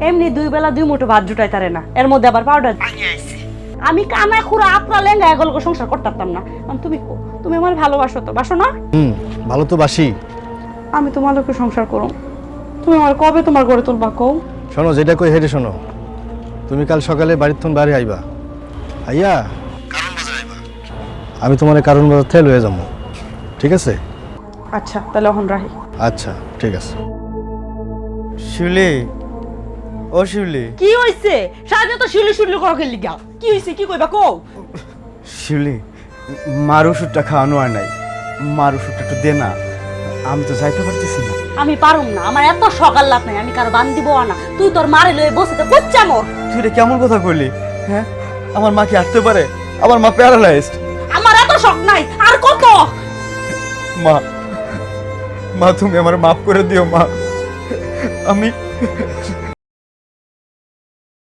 এমনি দুই বেলা দুই মুঠো ভাত জুটাই তারে না, এর মধ্যে আবার পাউডার আমি কানা খুঁড়া আপনা লেঙ্গা এগুলো সংসার করতে পারতাম না। তুমি তুমি আমার ভালোবাসো তো, বাসো না? ভালো তো বাসি। আমি তোমার লোকে সংসার করো, তুমি আমার কবে তোমার ঘরে তুলবা কও? শোনো, যেটা কই হেঁটে শোনো। তুমি কাল সকালে বাড়ির থন বাড়ি আইবা, আইয়া কারণ বাজার আইবা। আমি তোমার কারণ বাজার থেকে লয়ে যাবো, ঠিক আছে? আচ্ছা তাহলে এখন রাহি। আচ্ছা ঠিক আছে। শিউলি, ও শিউলি। কি হইছে? সারাদিন তো শিউলি শিউলি করো খেলি গা। কি হইছে, কি কইবা কও? শিউলি, মার ওষুধটা খাওয়ানো আর নাই, মার ওষুধটা একটু দে না, আমি তো যাইতে পারতেছি না। আমি পারুম না, আমার এত সকাল লাভ নাই, আমি কারো বান দিব না। তুই তোর মারে লয়ে বসে তো কোচ্চা মোর। তুই এটা কেমন কথা কইলি? হ্যাঁ, আমার মা কি হাঁটতে পারে? আমার মা প্যারালাইজড। আমার এত শখ নাই, আর কত? মা, মা তুমি আমার মাফ করে দিও মা। আমি